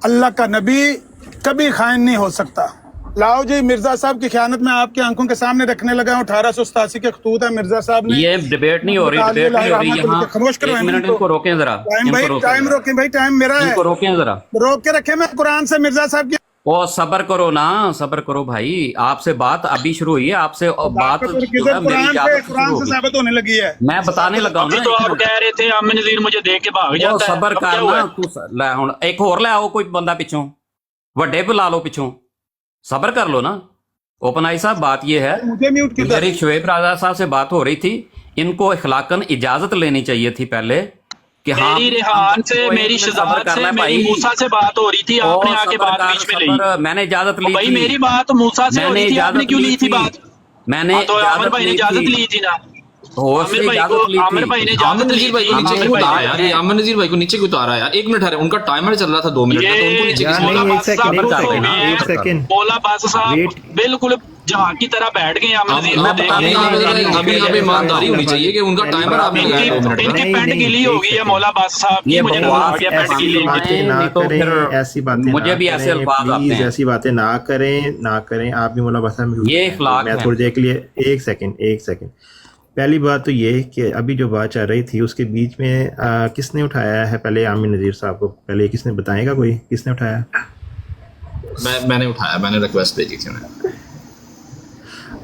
अल्लाह का नबी कभी खाइन नहीं हो सकता। लाओ जी, मिर्जा साहब की खयानत में आपकी आंखों के सामने रखने लगा हूँ। 1887 के खतूत है मिर्जा साहब ने। ये डिबेट नहीं हो रही, डिबेट नहीं हो रही यहाँ। खामोश करो एक मिनट इनको रोकें जरा, टाइम भाई, टाइम रोकें भाई, टाइम मेरा है, इनको रोकें जरा, रोक के रखे। मैं कुरान से मिर्जा साहब की ओ सब्र करो ना, सब्र करो भाई। आपसे बात अभी शुरू हुई है, आपसे बात जो है मेरी इजाजत से शुरू होगी। साबित होने लगी है। मैं बताने लगा हूं ना। तो आप कह रहे थे आमिर नज़ीर मुझे देख के भाग जाता है। सब्र करना तू। लै हुण एक होर ले आओ, कोई बंदा पिछों वड्डे बुला लो पिछों, सब्र कर लो ना। ओपन आई साहब, बात ये है, मुझे म्यूट किया। मेरी शुएब राजा साहब से बात हो रही थी, इनको इखलाकन इजाजत लेनी चाहिए थी पहले कि हाँ, मेरी रेहान से, मेरी शहजाद से, मेरी मूसा से बात हो रही थी, आपने आके बात बीच में ली। मैंने इजाजत ली भाई थी। मेरी बात मूसा से हो रही थी, आपने क्यों ली थी बात? मैंने तो आमिर भाई ने इजाजत ली थी ना। आमिर भाई ने इजाजत ली थी। नीचे क्यों उतारा यार? ये आमिर नज़ीर भाई को नीचे क्यों उतारा यार? 1 मिनट है, उनका टाइमर चल रहा था 2 मिनट का, तो उनको नीचे किस एक सेकंड बोला बस साहब बिल्कुल जहाँ की तरह बैठ गए। अभी यहाँ पे ईमानदारी होनी चाहिए कि उनका टाइमर आपने लगाया 2 मिनट इनकी पेंट गिली होगी है मौला बास साहब की, मुझे नजर आ गया पेंट गिली। ऐसी बातें मुझे भी ऐसे अल्फाज आते हैं। ऐसी बातें ना करें आप भी मौला बास साहब। ये इखलाक मैं है। थोड़ी देर के लिए एक सेकंड। पहली बात तो ये कि अभी जो बात चल रही थी उसके बीच में किसने उठाया है? पहले आमिर नज़ीर साहब को पहले किसने बताएगा? कोई किसने उठाया? मैंने उठाया, मैंने रिक्वेस्ट भेजी थी उन्हें।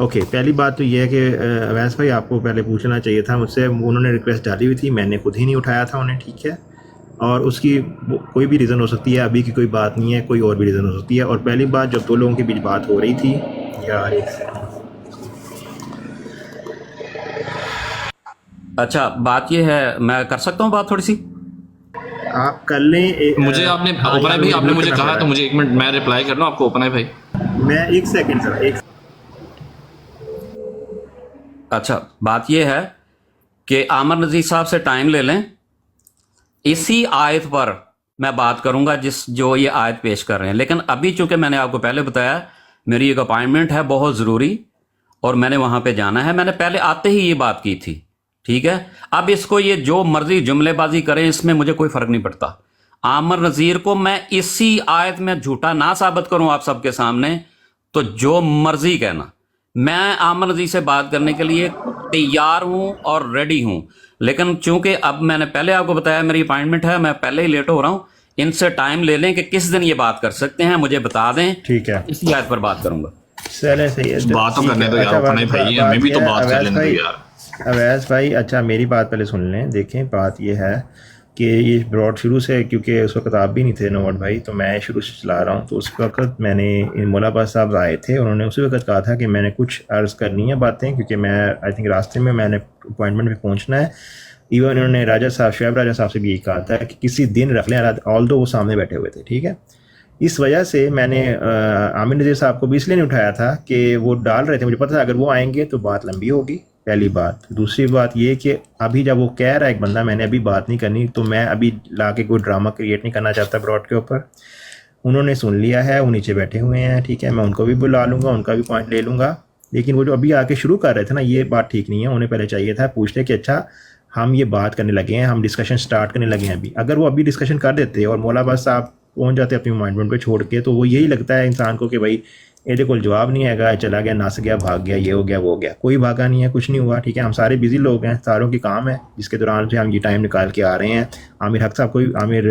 ओके, पहली बात तो ये है कि अवैस भाई आपको पहले पूछना चाहिए था मुझसे। उन्होंने रिक्वेस्ट डाली हुई थी, मैंने खुद ही नहीं उठाया था उन्हें, ठीक है। और उसकी कोई भी रीज़न हो सकती है, अभी की कोई बात नहीं है, कोई और भी रीज़न हो सकती है। और पहली बात, जब 2 लोगों के बीच बात हो रही थी यार, अच्छा बात ये है, मैं कर सकता हूँ बात थोड़ी सी? आप कर लें। मुझे आपने ओपन भाई आपने मुझे कहा तो मुझे 1 मिनट मैं रिप्लाई कर रहा हूँ आपको। ओपन भाई मैं 1 सेकंड सर, अच्छा बात ये है कि आमिर नज़ीर साहब से टाइम ले लें, इसी आयत पर मैं बात करूंगा जो ये आयत पेश कर रहे हैं। लेकिन अभी चूंकि मैंने आपको पहले बताया मेरी एक अपॉइंटमेंट है बहुत ज़रूरी और मैंने वहां पे जाना है, मैंने पहले आते ही ये बात की थी, ठीक है। अब इसको ये जो मर्जी जुमलेबाजी करें, इसमें मुझे कोई फर्क नहीं पड़ता। आमिर नज़ीर को मैं इसी आयत में झूठा ना साबित करूं आप सबके सामने तो जो मर्जी कहना, मैं आमिर नज़ीर से बात करने के लिए तैयार हूं और रेडी हूं। लेकिन चूंकि अब मैंने पहले आपको बताया मेरी अपॉइंटमेंट है, मैं पहले ही लेट हो रहा हूं। इनसे टाइम ले लें कि किस दिन ये बात कर सकते हैं, मुझे बता दें, ठीक है। इसी आयत पर बात करूंगा। चले सही है, बात तो करने दो यार अपने भाई, हमें भी तो बात कर लेने दो यार। अवैस भाई, अच्छा मेरी बात पहले सुन लें। देखें, बात ये है कि ये ब्रॉड शुरू से, क्योंकि उस वक्त आप भी नहीं थे नोट भाई, तो मैं शुरू से चला रहा हूँ। तो उस वक्त मैंने मौला बास साहब आए थे, उन्होंने उसी वक्त कहा था कि मैंने कुछ अर्ज़ करनी है बातें, क्योंकि मैं आई थिंक रास्ते में मैंने अपॉइंटमेंट पे पहुँचना है। इवन उन्होंने राजा साहब, शुएब राजा साहब से भी यही कहा था कि किसी दिन रख लें, ऑल दो वो सामने बैठे हुए थे, ठीक है। इस वजह से मैंने आमिर नज़ीर साहब को भी इसलिए नहीं उठाया था कि वो डाल रहे थे, मुझे पता था अगर वो आएंगे तो बात लंबी होगी, पहली बात। दूसरी बात ये कि अभी जब वो कह रहा है एक बंदा मैंने अभी बात नहीं करनी, तो मैं अभी ला के कोई ड्रामा क्रिएट नहीं करना चाहता ब्रॉड के ऊपर। उन्होंने सुन लिया है, वो नीचे बैठे हुए हैं, ठीक है। मैं उनको भी बुला लूँगा, उनका भी पॉइंट ले लूँगा। लेकिन वो जो अभी आके शुरू कर रहे थे ना, ये बात ठीक नहीं है। उन्हें पहले चाहिए था पूछने कि अच्छा हम ये बात करने लगे हैं, हम डिस्कशन स्टार्ट करने लगे हैं अभी। अगर वो अभी डिस्कशन कर देते और मौला बास साहब पहुँच जाते अपनी अपॉइंटमेंट पे छोड़ के, तो वो यही लगता है इंसान को कि भाई ये कोई जवाब नहीं आएगा, चला गया, नस गया, भाग गया, ये हो गया, वो हो गया। कोई भागा नहीं है, कुछ नहीं हुआ, ठीक है। हम सारे बिजी लोग हैं, सारों की काम है जिसके दौरान से हम ये टाइम निकाल के आ रहे हैं। आमिर हक साहब को, आमिर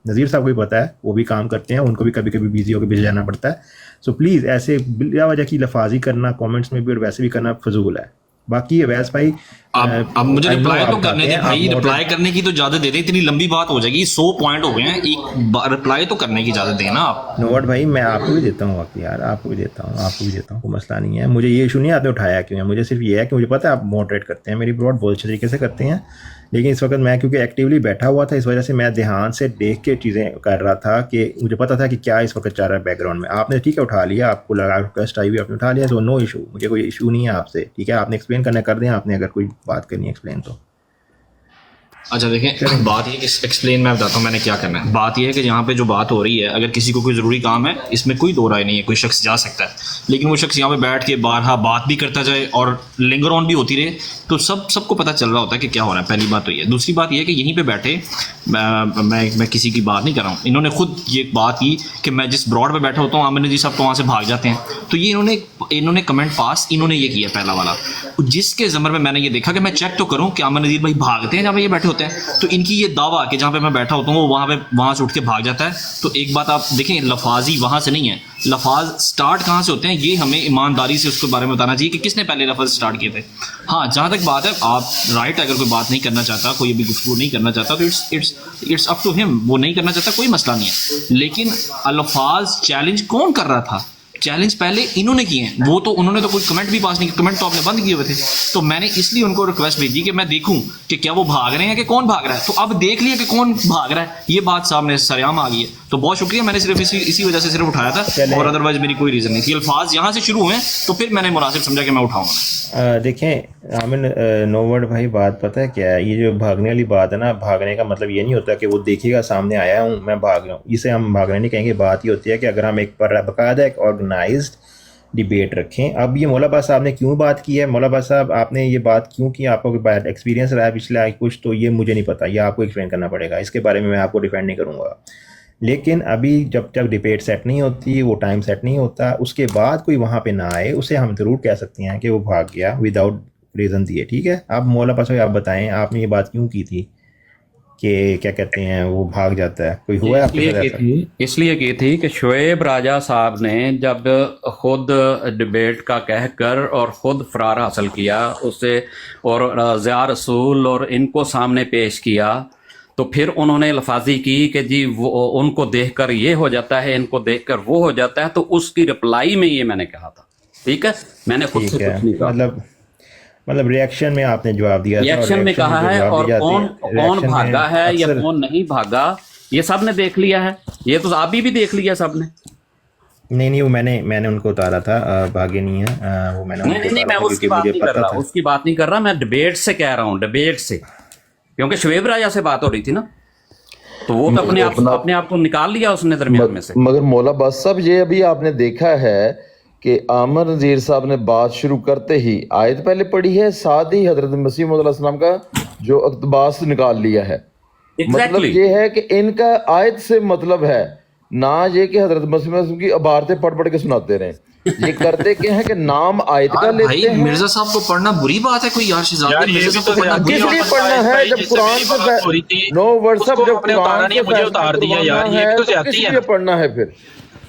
नज़ीर साहब को भी पता है, वो भी काम करते हैं, उनको भी कभी कभी बिजी होकर भेज जाना पड़ता है। सो प्लीज़ ऐसे बिला वजह की लफाजी करना कॉमेंट्स में भी और वैसे भी करना फजूल है। बाकी अवैस भाई अब मुझे रिप्लाई तो करने दे भाई, रिप्लाई करने की तो इजाजत दे दे, इतनी लंबी बात हो जाएगी, 100 पॉइंट हो गए हैं, एक रिप्लाई तो करने की इजाजत देना आप। नोट भाई मैं आपको भी देता हूँ वक्त यार, आपको भी देता हूँ, कोई मसला नहीं है। मुझे ये इशू नहीं, आपने उठाया क्यों है, मुझे सिर्फ ये है कि मुझे पता है आप मॉडरेट करते हैं, मेरी ब्रॉड बहुत अच्छे तरीके से करते हैं। लेकिन इस वक्त मैं क्योंकि एक्टिवली बैठा हुआ था, इस वजह से मैं ध्यान से देख के चीज़ें कर रहा था कि मुझे पता था कि क्या इस वक्त चल रहा है बैकग्राउंड में। आपने ठीक है उठा लिया, आपको लगा रिक्वेस्ट आई हुई, आपने उठा लिया, तो नो इशू, मुझे कोई इशू नहीं है आपसे, ठीक है। आपने एक्सप्लेन करना कर दें, आपने अगर कोई बात करनी है एक्सप्लेन तो। अच्छा देखें, बात ये कि एक्सप्लेन मैं बताता हूँ मैंने क्या करना है। बात ये है कि यहाँ पे जो बात हो रही है, अगर किसी को कोई ज़रूरी काम है, इसमें कोई दो राय नहीं है, कोई शख्स जा सकता है, लेकिन वो शख्स यहाँ पे बैठ के बारहा बात भी करता जाए और लिंगर ऑन भी होती रहे तो सबको पता चल रहा होता है कि क्या हो रहा है। पहली बात तो ये। दूसरी बात ये है कि यहीं पर बैठे मैं किसी की बात नहीं कर रहा हूँ, इन्होंने खुद ये बात की कि मैं जिस ब्रॉड पर बैठा होता हूँ आमिर नज़ीर साहब तो वहाँ से भाग जाते हैं, तो ये इन्होंने कमेंट पास इन्होंने ये किया पहला वाला, जिसके ज़मर में मैंने ये देखा कि मैं चेक तो करूँ कि आमिर नज़ीर भाई भागते हैं जहाँ पे ये बैठे होते हैं, तो इनकी ये दावा कि जहाँ पे मैं बैठा होता हूँ वो वहाँ से उठ के भाग जाता है। तो एक बात आप देखें, लफाजी वहाँ से नहीं है, लफाज स्टार्ट कहाँ से होते हैं ये हमें ईमानदारी से उसके बारे में बताना चाहिए कि किसने पहले लफज स्टार्ट किए थे। हाँ, जहाँ तक बात है आप राइट, अगर कोई बात नहीं करना चाहता, कोई अभी गुफ्तगू नहीं करना चाहता तो इट्स अप टू हिम, वो नहीं करना चाहता, कोई मसला नहीं है। लेकिन अल्फाज चैलेंज कौन कर रहा था? चैलेंज पहले इन्होंने किए हैं, वो तो उन्होंने तो कोई कमेंट भी पास नहीं किया, कमेंट तो आपने बंद किए हुए थे। तो मैंने इसलिए उनको रिक्वेस्ट भेजी कि मैं देखूं कि क्या वो भाग रहे हैं कि कौन भाग रहा है। तो अब देख लिया कि कौन भाग रहा है, ये बात सामने सरेआम आ गई है। तो बहुत शुक्रिया, मैंने सिर्फ इसी वजह से सिर्फ उठाया था और अदरवाइज मेरी कोई रीज़न नहीं थी। अल्फाज यहाँ से शुरू हुए तो फिर मैंने मुनासिब समझा कि मैं उठाऊंगा। देखें आमिर नोवर्ड भाई, बात पता है क्या है, ये जो भागने वाली बात है ना, भागने का मतलब ये नहीं होता कि वो देखिएगा सामने आया हूँ मैं भाग रहा हूँ, इसे हम भागने नहीं कहेंगे। बात ये होती है कि अगर हम एक बाकायदा एक ऑर्गेनाइज्ड डिबेट रखें। अब ये मौला अब्बास साहब ने क्यों बात की है, मौला अब्बास साहब आपने ये बात क्यों की, आपको एक्सपीरियंस रहा है पिछले कुछ, तो ये मुझे नहीं पता, ये आपको एक्सप्लेन करना पड़ेगा, इसके बारे में मैं आपको डिफेंड नहीं करूँगा। लेकिन अभी जब तक डिबेट सेट नहीं होती, वो टाइम सेट नहीं होता, उसके बाद कोई वहाँ पे ना आए, उसे हम ज़रूर कह सकते हैं कि वो भाग गया विदाउट रीज़न दिए। ठीक है, अब मौला अब्बास भाई आप बताएं आपने ये बात क्यों की थी कि क्या कहते हैं वो भाग जाता है, कोई हुआ इसलिए की थी कि शुएब राजा साहब ने जब खुद डिबेट का कहकर और खुद फरार हासिल किया उससे और ज़िया रसूल और इनको सामने पेश किया, तो फिर उन्होंने लफाजी की कि जी वो उनको देखकर ये हो जाता है, इनको देखकर वो हो जाता है, तो उसकी रिप्लाई में ये मैंने कहा था। ठीक है, मैंने खुद से कुछ नहीं कहा, मतलब रिएक्शन में आपने जवाब दिया, रिएक्शन में कहा है। और कौन भागा है या कौन नहीं भागा ये सब ने देख लिया है, ये तो आप भी देख लिया सब ने। नहीं वो मैंने उनको उतारा था, भागे नहीं है वो मैंने नहीं मैं उसकी बात नहीं कर रहा, उसकी बात नहीं कर रहा, मैं डिबेट से कह रहा हूँ, डिबेट से, क्योंकि शुएब राजा से बात हो रही थी ना, तो वो तो अपने आप को निकाल लिया उसने दरमियान में से। मगर मौला अब्बास साहब ये अभी आपने देखा है कि आमिर नज़ीर साहब ने बात शुरू करते ही आयत पहले पढ़ी है, साथ ही हजरत मसीह मौद अलैहिस्सलाम का जो अक़्बास निकाल लिया है। मतलब ये है कि इनका आयत से मतलब है ना ये कि हजरत मसीह की इबारतें पढ़ के सुनाते रहे, ये करते क्या है कि नाम आयत का लेते हैं। मिर्जा साहब को पढ़ना बुरी बात है कोई यार? किस लिए पढ़ना है जब कुरान से नो व्हाट्सएप जब कुरान से मुझे उतार दिया यार, ये तो किस लिए पढ़ना है? फिर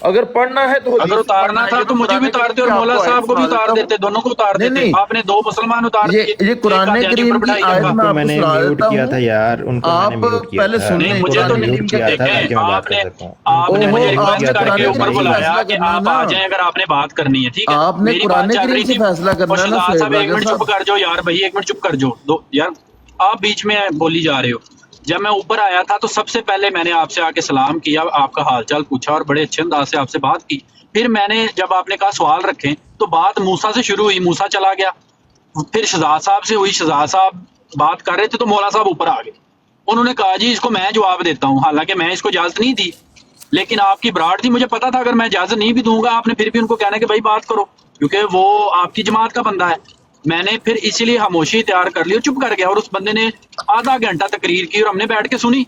अगर पढ़ना है तो अगर उतारना था तो मुझे भी उतारते और मौला साहब को भी उतार देते, दोनों को उतार देते। आपने दो मुसलमान उतार दिए। ये कुरान करीम की आयत में आपको मैंने म्यूट किया था यार, उनको आप पहले सुनिए, मुझे तो नहीं देखें, आपने मुझे रिक्वेस्ट करके ऊपर बुलाया कि आप आ जाएं अगर आपने बात करनी है। ठीक है, आपने कुरान करीम से फैसला करना है ना। एक मिनट चुप कर जाओ यार, भाई एक मिनट चुप कर जाओ यार, आप बीच में बोली जा रहे हो। जब मैं ऊपर आया था तो सबसे पहले मैंने आपसे आके सलाम किया, आपका हालचाल पूछा और बड़े अच्छे अंदाज से आपसे बात की। फिर मैंने जब आपने कहा सवाल रखें तो बात मूसा से शुरू हुई, मूसा चला गया, फिर शहजाद साहब से हुई, शहजाद साहब बात कर रहे थे तो मौला साहब ऊपर आ गए, उन्होंने कहा जी इसको मैं जवाब देता हूँ, हालांकि मैं इसको इजाजत नहीं दी, लेकिन आपकी बराड़ थी, मुझे पता था अगर मैं इजाजत नहीं भी दूंगा आपने फिर भी उनको कहना कि भाई बात करो, क्योंकि वो आपकी जमात का बंदा है। मैंने फिर इसीलिए खामोशी तैयार कर ली और चुप कर गया, और उस बंदे ने आधा घंटा तकरीर की और हमने बैठ के सुनी।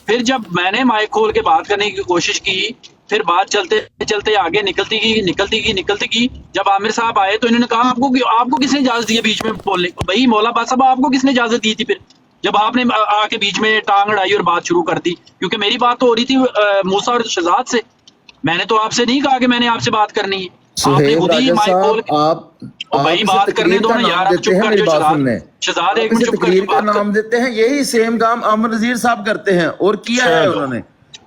फिर जब मैंने माइक खोल के बात करने की कोशिश की, फिर बात चलते चलते आगे निकलती गई। जब आमिर साहब आए तो इन्होंने कहा आपको किसने इजाजत दी है बीच में बोलने को? भाई मौला अब्बास साहब आपको किसने इजाजत दी थी? फिर जब आपने आके बीच में टांग अड़ाई और बात शुरू कर दी, क्योंकि मेरी बात तो हो रही थी मूसा और शहजाद से, मैंने तो आपसे नहीं कहा कि मैंने आपसे बात करनी है। आपने खुद ही माइक खोल के भाई बात करने दो ना यार, चुप कर जाओ। शहजाद एक मिनट चुप कर तकरीर का नाम देते हैं, यही सेम काम आमिर नज़ीर साहब करते हैं और किया है उन्होंने,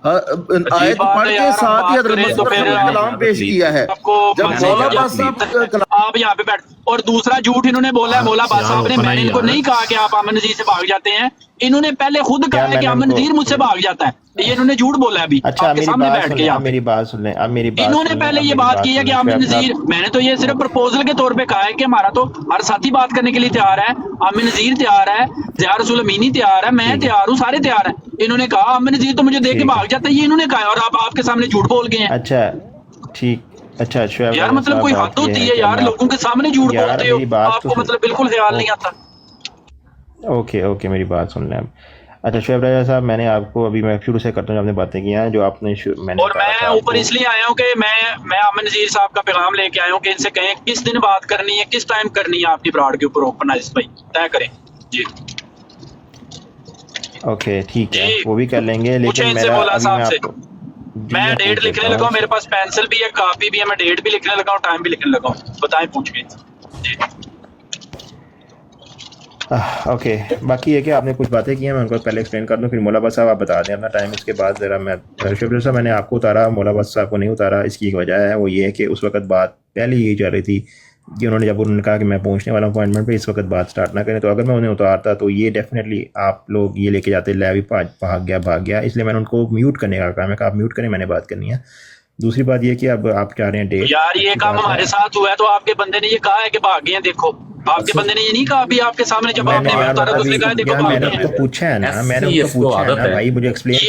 आयत पढ़ के साथ ही हज़रत मसीह का कलाम पेश किया है। जब मौला अब्बास साहब आप यहाँ पे बैठ, और दूसरा झूठ इन्होंने बोला है मौला अब्बास साहब ने, मैंने इनको नहीं कहा कि आप आमिर नज़ीर से भाग जाते हैं, इन्होंने पहले खुद कहा है कि मैंने अमन उनको- नजीर मुझसे भाग जाता है, ये इन्होंने झूठ बोला है अभी अच्छा आपके मेरी सामने बात बैठ सुन के लें, यहाँ अब पे। मेरी बात सुन लें, अब मेरी बात इन्होंने सुन लें, पहले अब ये मेरी बात की है कि सुन लें, आमिर शुएब साहब। नजीर, मैंने तो ये सिर्फ प्रपोजल के तौर पे कहा है कि हमारा तो हर साथी बात करने के लिए तैयार है, आमिर नजीर तैयार है, ज़िया रसूल अमीनी तैयार है, मैं तैयार हूँ, सारे तैयार हैं। इन्होंने कहा आमिर नजीर तो मुझे देख के ठीक है। भाग जाता है, ये इन्होंने कहा है, और आप आपके सामने झूठ बोल गए हैं। अच्छा ठीक, अच्छा शुएब यार साहब, मतलब कोई बात हद होती ये है कि यार, मैं- लोगों के सामने झूठ यार, बोलते हो, मेरी बात तो आपको सुन- मतलब बिल्कुल ख्याल नहीं आता। ओके ओके मेरी बात सुन लें अब। अच्छा शुएब राजा साहब, मैंने आपको अभी मैं शुरू से करता हूँ, आपने बातें की हैं जो आपने मैंने और कहा मैं था ऊपर आपको- इसलिए आया हूँ कि मैं आमिर नजीर साहब का पैगाम लेके आया हूँ कि इनसे कहें किस दिन बात करनी है, किस टाइम करनी है आपकी ब्रॉड के ऊपर ओपन आइस भाई तय करें जी। ओके ठीक है, जी। वो भी कर लेंगे, पूछे लेकिन इनसे मेरा मौला अभी साहब मैं से। आपको जी, मैं डेट पूछ लिखने लेता लगा हूँ, हूँ। मेरे पास पेंसिल भी है, कापी भी है, मैं डेट भी लिखने लगा हूँ, टाइम भी लिखने लगा हूँ, बताएं पूछ के जी। ओके, बाकी ये कि आपने कुछ बातें की हैं, मैं उनको पहले एक्सप्लेन कर दूं, फिर मौला साहब आप बता दें अपना टाइम, उसके बाद ज़रा मैं शुक्र साहब मैंने आपको उतारा, मौला साहब को नहीं उतारा। इसकी एक वजह है, वो ये है कि उस वक्त बात पहले यही चल रही थी कि उन्होंने कहा कि मैं पहुंचने वाला हूँ अपॉइंटमेंट पे, इस वक्त बात स्टार्ट ना करें, तो अगर मैं उन्हें उतारता तो ये डेफिनेटली आप लोग ये लेके जाते, ले अभी भाग गया, इसलिए मैंने उनको म्यूट करने का कहा, मैं कहा आप म्यूट करें, मैंने बात करनी है। दूसरी बात ये कि अब आप चाह रहे हैं डेट, यार ये अच्छी काम बात है। हमारे साथ हुआ है, तो आपके बंदे ने ये कहा है कि भाग गए हैं, देखो आपके बंदे ने ये नहीं कहा अभी आपके सामने जब आपने हमें उतारा तो उसने कहा है, देखो भाग मैंने गए उसको हैं। पूछा है ना, मैंने ऐसी उसको इसको पूछा है आदत ना है। भाई, मुझे एक्सप्लेन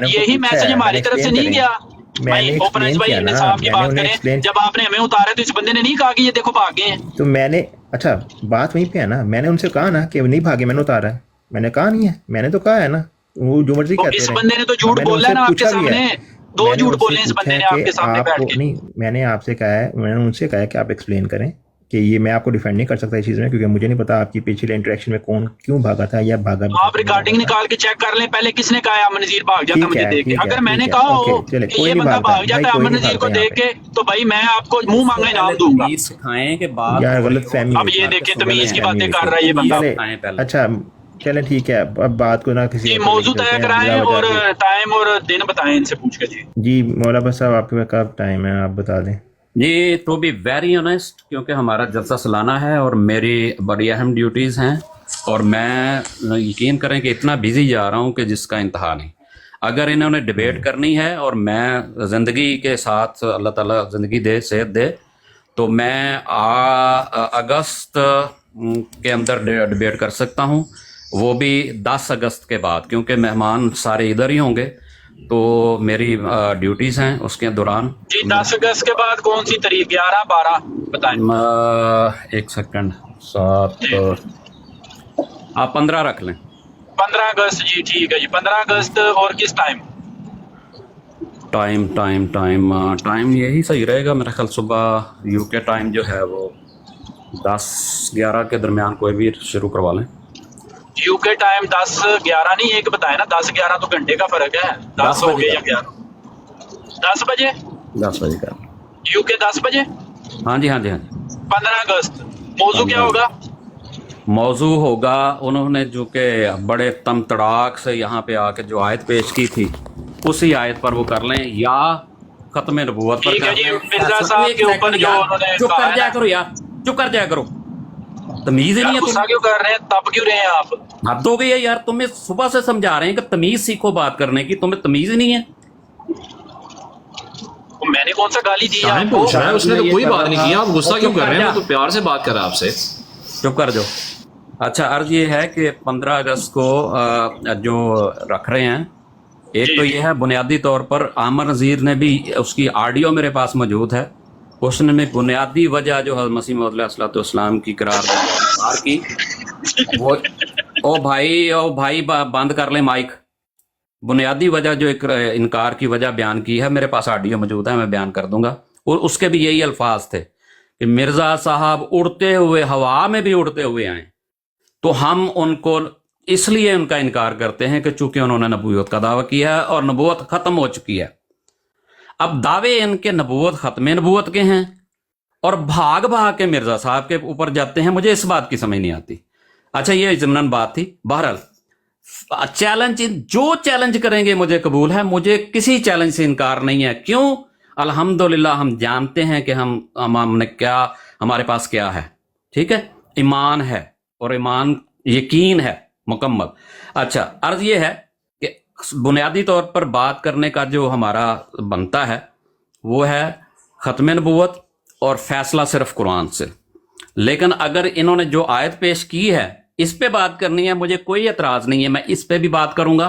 यही मैसेज हमारी तरफ से नहीं गया भाई, ओपन आइस भाई इंसाफ की बात करें, जब आपने हमें उतारा तो इस बंदे ने नहीं कहा कि ये देखो भाग गए हैं। तो मैंने, अच्छा बात वहीं पे है ना, मैंने उनसे कहा ना कि नहीं भागे, मैंने उतारा है, मैंने कहा नहीं है, मैंने तो कहा है ना, वो जो मर्जी तो कहते इस रहे। बंदे ने तो झूठ मैंने बोला है उनसे ना आपके पूछा भी है। सामने, दो मैंने झूठ उनसे बोले इस पूछा बंदे है ने कि आपके सामने बैठ आपको के। नहीं, मैंने आपसे कहा है, मैंने उनसे कहा है कि आप एक्सप्लेन करें कि ये मैं आपको डिफेंड नहीं कर सकता इस चीज़ में, क्योंकि मुझे नहीं पता आपकी पिछले इंटरेक्शन में कौन क्यों भागा था या भागा भी आप रिकॉर्डिंग निकाल के चेक कर लें पहले, किसने कहा है अमन नजीर भाग जाता ठीक मुझे है, देख के। ठीक है, अगर मैंने ठीक है, कहा ओके, हो चले, कि कोई ये नहीं बंदा भागता, भाग जाता भाई, है कोई अमन नहीं नजीर को भागता देख यहाँ के, तो भाई मैं आपको मुंह मांगा इनाम दूंगा। तमीज सिखाएं कि बात यार हो रही गलत हो। फहमी अब ये देखें तमीज की बातें कर रहा है ये तमीज बंदा। सिखाएं पहले। अच्छा चले ठीक है, अब बात को ना किसी जी और मौजू तरीके से तय चलते हैं, कराएं बिला और वजह टाइम और दिन बताएं इनसे पूछ के जी। जी मौला बस साहब आपके कब टाइम है, आप बता दें। जी टू बी वेरी ऑनेस्ट, क्योंकि हमारा जलसा सालाना है और मेरी बड़ी अहम ड्यूटीज़ हैं, और मैं यकीन करें कि इतना बिजी जा रहा हूं कि जिसका इंतहा नहीं। अगर इन्होंने डिबेट करनी है और मैं ज़िंदगी के साथ अल्लाह ताला ज़िंदगी दे, सेहत दे, तो मैं अगस्त के अंदर डिबेट कर सकता हूं, वो भी 10 अगस्त के बाद, क्योंकि मेहमान सारे इधर ही होंगे, तो मेरी ड्यूटीज़ हैं उसके दौरान। जी 10 अगस्त के बाद कौन सी तारीख, 11 12 बताएं। एक सेकंड, 7 आप 15 रख लें। 15 अगस्त जी ठीक है जी, 15 अगस्त और किस टाइम? टाइम यही सही रहेगा मेरा ख्याल, सुबह यूके टाइम जो है वो 10-11 के दरमियान कोई भी शुरू करवा लें। यूके टाइम 10 11 नहीं, एक बताए ना, 10 11 तो घंटे का फर्क है, 10 हो गए या 11? 10 बजे 10 बजे का। यूके 10 बजे। हाँ जी, हाँ जी, हाँ जी। 15 अगस्त मौजू क्या होगा? मौजू होगा, उन्होंने जो कि बड़े तम तड़ाक से यहाँ पे आके जो आयत पेश की थी, उसी आयत पर वो कर लें, या खत्म नबूवत पर ठीक है कर जी, लें। मिर्जा साहब के ऊपर जो उन्होंने चुप कहा कर है जाया ना- करो यार, चुप कर जाया करो, तमीज ही यार नहीं है गुस्सा तुम्हें। क्यों कर रहे हैं, तब क्यों रहे हैं आप? हद हो गई है यार, तुम्हें सुबह से समझा रहे हैं कि तमीज सीखो बात करने की, तुम्हें तमीज ही नहीं है। तो मैंने कौन सा गाली दी है टाइम आपको? पूछ रहा है, उसने तो कोई बात नहीं की, आप गुस्सा क्यों कर रहे हैं? जा। वो तो प्यार से बात कर रहा है आपसे। चुप कर जाओ। अच्छा, अर्ज ये है कि 15 अगस्त को जो रख रहे हैं, एक तो ये है बुनियादी तौर पर आमर नज़ीर ने भी, उसकी ऑडियो मेरे पास मौजूद है, उसने में बुनियादी वजह जो हज़रत मसीह मौद अलैहिस्सलाम की करार की, वो ओ भाई बंद कर ले माइक। बुनियादी वजह जो एक इनकार की वजह बयान की है, मेरे पास ऑडियो मौजूद है, मैं बयान कर दूंगा, और उसके भी यही अल्फाज थे कि मिर्ज़ा साहब उड़ते हुए, हवा में भी उड़ते हुए आए, तो हम उनको इसलिए उनका इनकार करते हैं कि चूंकि उन्होंने नबूवत का दावा किया है और नबूवत खत्म हो चुकी है। अब दावे इनके नबूवत खत्म नबूवत के हैं और भाग भाग के मिर्जा साहब के ऊपर जाते हैं, मुझे इस बात की समझ नहीं आती। अच्छा, ये ज़मनन बात थी। बहरहाल चैलेंज, जो चैलेंज करेंगे मुझे कबूल है, मुझे किसी चैलेंज से इनकार नहीं है। क्यों? अल्हम्दुलिल्लाह हम जानते हैं कि हमने क्या, हमारे पास क्या है, ठीक है, ईमान है, और ईमान यकीन है मुकम्मल। अच्छा, अर्ज ये है कि बुनियादी तौर पर बात करने का जो हमारा बनता है वो है ख़त्म नबूवत और फैसला सिर्फ कुरान से। लेकिन अगर इन्होंने जो आयत पेश की है इस पे बात करनी है, मुझे कोई एतराज़ नहीं है, मैं इस पे भी बात करूंगा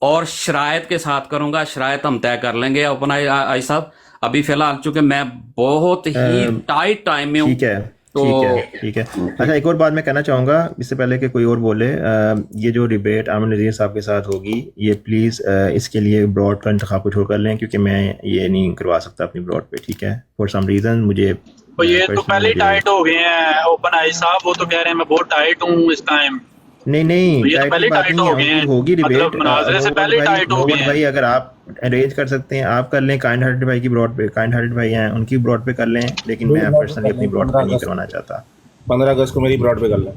और शरायत के साथ करूंगा। शरायत हम तय कर लेंगे अपना आई साहब। अभी फिलहाल चूंकि मैं बहुत ही टाइट टाइम में हूँ। ठीक है, तो ठीक है। अच्छा, एक और बात मैं कहना चाहूँगा इससे पहले कि कोई और बोले। ये जो डिबेट आमिर नज़ीर साहब के साथ होगी, ये प्लीज़ इसके लिए ब्रॉड का इंतखाब कुछ और कर लें, क्योंकि मैं ये नहीं करवा सकता अपनी ब्रॉड पे। ठीक है, फॉर सम रीज़न मुझे तो ये तो पहले ही टाइट हो गए हैं ओपन आई साहब, वो तो कह रहे हैं मैं बहुत टाइट हूँ इस टाइम। नहीं, तो ये तो पहले ही टाइट हो गए हैं, होगी डिबेट। मतलब मुनाज़रे से पहले ही टाइट हो गए हैं। भाई अगर आप अरेंज कर सकते हैं आप कर लें। काइंड हार्टेड भाई की ब्रॉड पे, काइंड हार्टेड भाई हैं उनकी ब्रॉड पे कर लें, लेकिन मैं पर्सनली अपनी ब्रॉड पे नहीं करवाना चाहता। 15 अगस्त को मेरी ब्रॉड पे कर लें।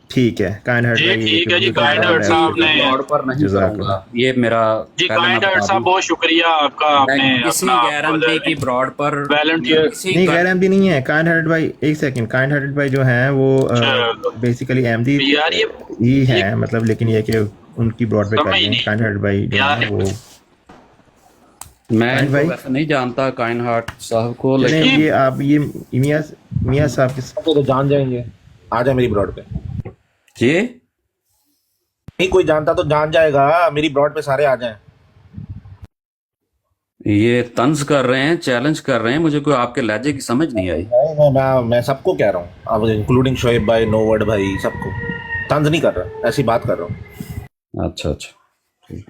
ठीक है, काइंड हार्टेड भाई। ठीक है जी, काइंड हार्ट साहब ने ब्रॉड पर नहीं करूंगा, ये मेरा जी काइंड हार्ट साहब बहुत शुक्रिया आपका। आपने किसी गैरंटी की ब्रॉड पर वॉलंटियर नहीं, गैरंटी नहीं है। काइंड हार्टेड भाई, एक सेकंड, काइंड हार्टेड भाई जो हैं वो बेसिकली अहमदी यार ये ही है, मतलब, लेकिन ये कि उनकी ब्रॉड पे कर लें। काइंड हार्टेड भाई जो हैं वो मैं इनको वैसे नहीं जानता काइंड हार्ट साहब को, लेकिन ये आप ये मियां साहब के तो जान जाएंगे, आ जाए मेरी ब्रॉड पे। जी नहीं कोई जानता तो जान जाएगा, मेरी ब्रॉड पे सारे आ जाएं। ये तंज कर रहे हैं, चैलेंज कर रहे हैं, मुझे कोई आपके लहजे की समझ नहीं आई। मैं सबको कह रहा हूँ, अब इंक्लूडिंग शोएब भाई, नोवर्ड भाई, सबको तंज नहीं कर रहा, ऐसी बात कर रहा हूँ। अच्छा अच्छा, ठीक।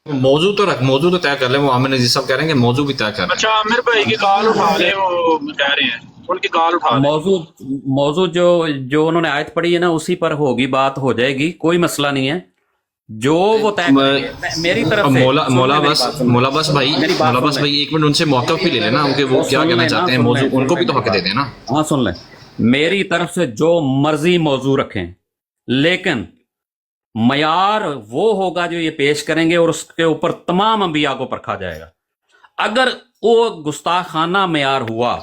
मौजू तो तय कर ले। वो आमिर नज़ीर साहब कह रहे हैं कि मौजू भी तय कर लें। अच्छा आमिर भाई की कॉल उठा ले, वो कह रहे हैं उनकी कॉल उठा ले। मौजू जो उन्होंने आयत पढ़ी है ना उसी पर होगी, बात हो जाएगी, कोई मसला नहीं है। जो वो तय मेरी तरफ से मौला बस भाई एक मिनट उनसे मौका भी ले लेना, उनके वो क्या कहना चाहते हैं, मौजू उनको भी तो हक दे देना। हाँ सुन लें, मेरी तरफ से जो मर्जी मौजू रखें, लेकिन मयार वो होगा जो ये पेश करेंगे और उसके ऊपर तमाम अंबिया को परखा जाएगा। अगर वो गुस्ताखाना मयार हुआ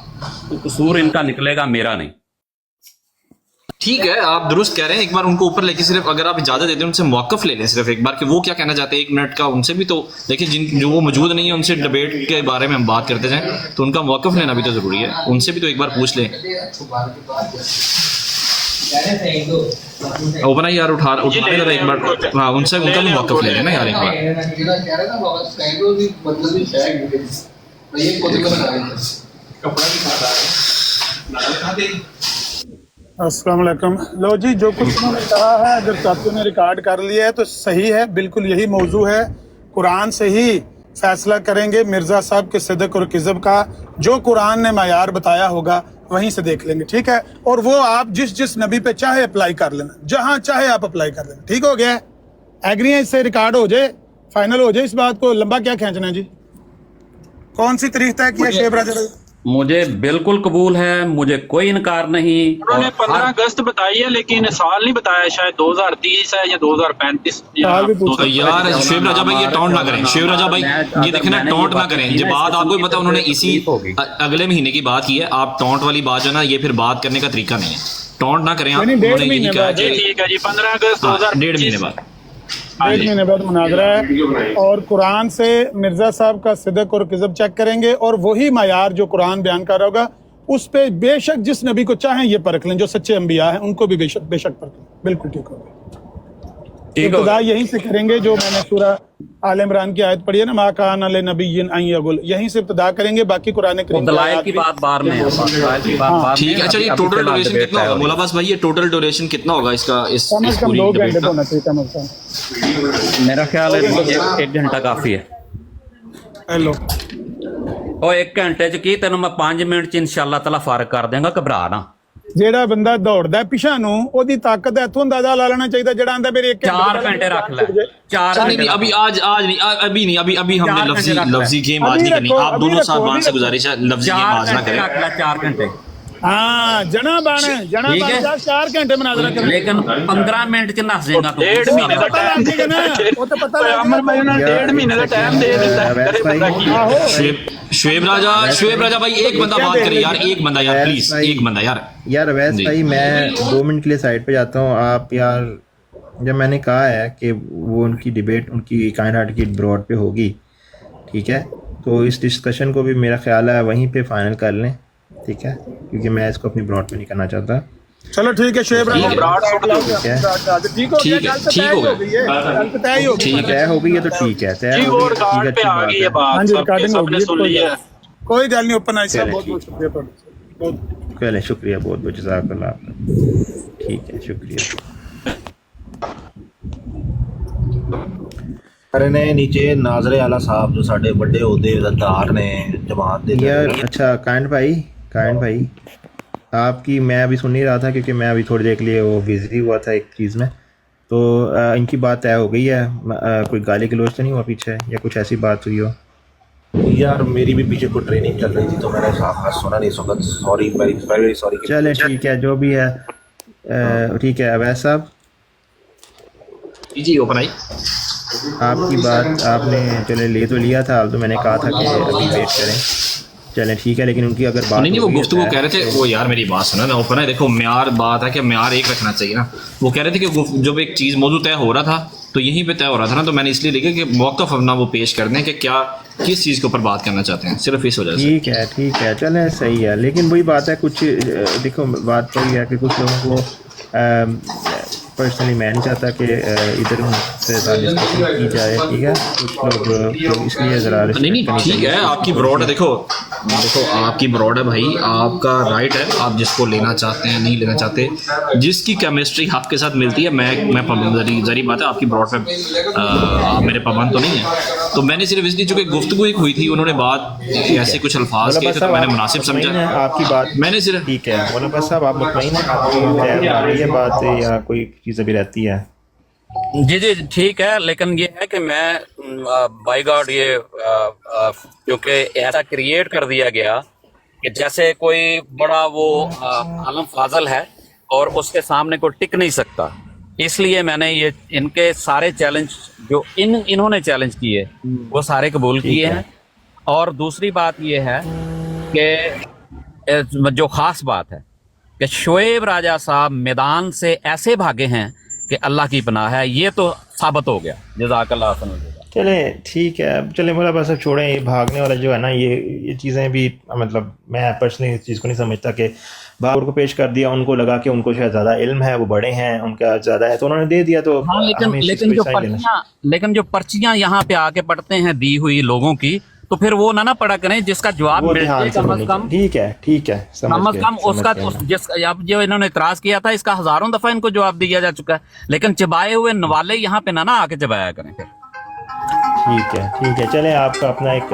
तो कसूर इनका निकलेगा, मेरा नहीं। ठीक है, आप दुरुस्त कह रहे हैं। एक बार उनको ऊपर लेके सिर्फ अगर आप इजाजत देते हैं उनसे मौकफ ले लें सिर्फ एक बार, कि वो क्या कहना चाहते हैं 1 मिनट का, उनसे भी तो देखिए। जो वो मौजूद नहीं है उनसे डिबेट के बारे में हम बात करते जाएं, तो उनका मौकफ लेना भी तो जरूरी है, उनसे भी तो एक बार पूछ लें। ओपन यार उठा जरा एक बार, हाँ उनसे उनका भी मौकफ ले लेना यार एक बार। अस्सलाम वालेकुम। लो जी, जो कुछ उन्होंने कहा है अगर साथियों ने रिकॉर्ड कर लिया है तो सही है, बिल्कुल यही मौजू है। कुरान से ही फैसला करेंगे मिर्ज़ा साहब के सिदक और किज़ब का। जो कुरान ने मायार बताया होगा वहीं से देख लेंगे, ठीक है। और वो आप जिस नबी पे चाहे अप्लाई कर लेना, जहां चाहे आप अप्लाई कर लेना, ठीक हो गया। एग्री है, इससे रिकॉर्ड हो जाए, फाइनल हो जाए, इस बात को लंबा क्या खींचना है जी। कौन सी तारीख तय किया शेब राजा भाई? मुझे बिल्कुल कबूल है, मुझे कोई इनकार नहीं। उन्होंने 15 अगस्त बताई है, लेकिन साल नहीं बताया, शायद 2030 है या 2035 यार। शिव राजा भाई ये टॉन्ट ना करें, शिव राजा भाई ये देखें ना, टॉन्ट ना करें। ये बात आपको भी पता, उन्होंने इसी अगले महीने की बात की है। आप टॉन्ट वाली बात जो ना, ये फिर बात करने का तरीका नहीं है, टॉन्ट ना करें आप। उन्होंने यही कहा कि ठीक है जी, 15 अगस्त 1.5 महीने बाद, 1 महीने बाद मुनाजरा है और कुरान से मिर्जा साहब का सिदक और किज़ब चेक करेंगे और वही मायार जो कुरान बयान कर रहा होगा उस पे बेशक जिस नबी को चाहें ये परख लें, जो सच्चे अंबिया हैं उनको भी बेशक परख लें। बिल्कुल ठीक होगा। इब्तिदा यहीं से करेंगे, जो मैंने सूरा आल इमरान की आयत पढ़ी है ना, मा कान अल नबिय्यिन अन यगुल, यहीं से इब्तिदा करेंगे। बाकी कुरान करीम दलाइल की बात बार में है, ठीक है। अच्छा, ये टोटल ड्यूरेशन कितना होगा मौला अब्बास भाई? ये टोटल ड्यूरेशन कितना होगा इसका? इस पूरी डिबेट का मेरा ख्याल है 1 घंटा काफी है। हेलो ਉਹ 1 ਘੰਟੇ ਚ ਕੀ ਤੈਨੂੰ ਮੈਂ 5 ਮਿੰਟ ਚ ਇਨਸ਼ਾਅੱਲਾ ਤਾਲਾ ਫਾਰਗ ਕਰ ਦੇਵਾਂਗਾ, ਘਬਰਾ ਨਾ। ਜਿਹੜਾ ਬੰਦਾ ਦੌੜਦਾ ਪਿਛਾ ਨੂੰ ਉਹਦੀ ਤਾਕਤ ਇੱਥੋਂ ਅੰਦਾਜ਼ਾ ਲਾ ਲੈਣਾ ਚਾਹੀਦਾ, ਜਿਹੜਾ ਆਂਦਾ ਮੇਰੇ 4 घंटे रख ले, 4 नहीं, अभी आज नहीं, अभी हमने लफ्जी गेम आज नहीं करनी। आप दोनों साहबान से गुजारिश है, लफ्जी गेम आज ना करें। 4 घंटे हाँ जना बाने ठीक है। 4 घंटे मुनाजरा करें। लेकिन 15 मिनट च नस जाएगा तू। 1.5 महीने का पता टाइम लग जाएगा ना, वो तो पता लग अमर भाई ने यार, 1.5 महीने का टाइम दे देता है, अवैध करे भाई, बंदा की। आहो शुएब राजा भाई एक बंदा बात करे यार, एक बंदा यार प्लीज, एक बंदा यार। यार अवैध जी। भाई मैं 2 मिनट के लिए साइड पे जाता हूँ। आप यार जब मैंने कहा है कि वो उनकी डिबेट उनकी काइंड हार्ट की ब्रॉड पे होगी, ठीक है, तो इस डिस्कशन को भी मेरा ख्याल है वहीं पे फाइनल कर लें, ठीक है, क्योंकि मैं इसको अपनी ब्रॉड पे नहीं करना चाहता। चलो ठीक है शेब ठीक है। ब्राड सुट दो। ठीक है, ठीक हो ठीक गया, है, कल तो ठीक तय हो हो गई है, कल तो तय ही हो गई। ठीक तय हो गई है तो ठीक है, तय जी हो वो गई, ठीक है, रिकॉर्ड पे अच्छी आ बात गई है है। हाँ बात, जी, सबके रिकॉर्डिंग हो सबने गई, सुन ली है। कोई गल नहीं, ओपन आई साहब चले, बहुत बहुत ठीक शुक्रिया बहुत। चलें, शुक्रिया बहुत बहुत, जज़ाकल्लाह आपका, ठीक है, शुक्रिया। अरे ने नीचे नाजरे आला साहब जो साडे बड़े अहदेदार ने जमात दे यार अच्छा काइंड भाई आपकी मैं अभी सुन नहीं रहा था क्योंकि मैं अभी थोड़ी देर के लिए वो बिजी हुआ था एक चीज़ में, तो इनकी बात तय हो गई है। कोई गाली गलौज तो नहीं हुआ पीछे या कुछ ऐसी बात हुई हो? यार मेरी भी पीछे कोई ट्रेनिंग चल रही थी तो मैंने साफ सुना नहीं सुना, सॉरी, वेरी वेरी सॉरी। चले ठीक है, जो भी है ठीक है। अवैध साहब जी ओपन आई। आपकी बात आपने चले ले तो लिया था, तो मैंने कहा था कि अभी वेट करें, चलें ठीक है, लेकिन उनकी अगर बात नहीं वो हो गई है गुफ्तगू तय- कह रहे थे वो, यार मेरी बात सुना ना ओपन है, देखो म्यार बात है कि म्यार एक रखना चाहिए ना। वो कह रहे थे कि जब एक चीज़ मौजूद तय हो रहा था तो यहीं पे तय हो रहा था ना, तो मैंने इसलिए लिखा कि मौक़िफ़ अपना वो पेश कर दें कि क्या किस चीज़ के ऊपर बात करना चाहते हैं, सिर्फ इस वजह से। ठीक है, चलें सही है, लेकिन वही बात है कुछ देखो बात तो ये है कि कुछ लोगों को पर्सनली मैं नहीं चाहता कि इधर से डिस्कशन की जाए, ठीक है, कुछ लोग तो इसलिए ज़रा नहीं ठीक है, आपकी ब्रॉड है, देखो आपकी ब्रॉड है भाई, आपका राइट है, आप जिसको लेना चाहते हैं नहीं लेना चाहते, जिसकी केमिस्ट्री आपके साथ मिलती है, मैं पाबंद जरी बात है आपकी ब्रॉड पे आप मेरे पाबंद तो नहीं है। तो मैंने सिर्फ इसलिए चूँकि गुफ्तगू एक हुई थी, उन्होंने बात ऐसे कुछ अल्फाज किए थे तो मैंने मुनासिब समझा, आपकी बात मैंने सिर्फ ठीक है। मौलाना बस साहब आप मुतमईन हैं, आपकी तय आ रही है बात या कोई चीज़ अभी रहती है? जी जी ठीक है, लेकिन ये है कि मैं बाय गॉड ये क्योंकि ऐसा क्रिएट कर दिया गया कि जैसे कोई बड़ा वो आलम फाजल है और उसके सामने कोई टिक नहीं सकता, इसलिए मैंने ये इनके सारे चैलेंज जो इन्होंने चैलेंज किए वो सारे कबूल किए हैं। और दूसरी बात ये है कि जो खास बात है कि शुएब राजा साहब मैदान से ऐसे भागे हैं कि अल्लाह की पनाह है, ये तो साबित हो गया। जज़ाकल्लाह खैर। चले ठीक है, अब चले मोला बस अब छोड़ें, ये भागने वाला जो है ना, ये चीज़ें भी मतलब मैं पर्सनली इस चीज़ को नहीं समझता कि बाबर को पेश कर दिया, उनको लगा कि उनको शायद ज़्यादा इल्म है, वो बड़े हैं, उनका ज़्यादा है, तो उन्होंने दे दिया। तो हाँ, लेकिन जो पर्चियां यहाँ पे आके पढ़ते हैं दी हुई लोगों की, तो फिर वो ना पढ़ा करें जिसका जवाब वो मिल ध्यान जाए से कम होनी अज कम, चाहिए। ठीक है कम अज कम उसका जिस अब जो इन्होंने इतराज किया था इसका हजारों दफा इनको जवाब दिया जा चुका है, लेकिन चबाए हुए नवाले यहाँ पे ना आके चबाया करें फिर। ठीक है चलें, आपका अपना एक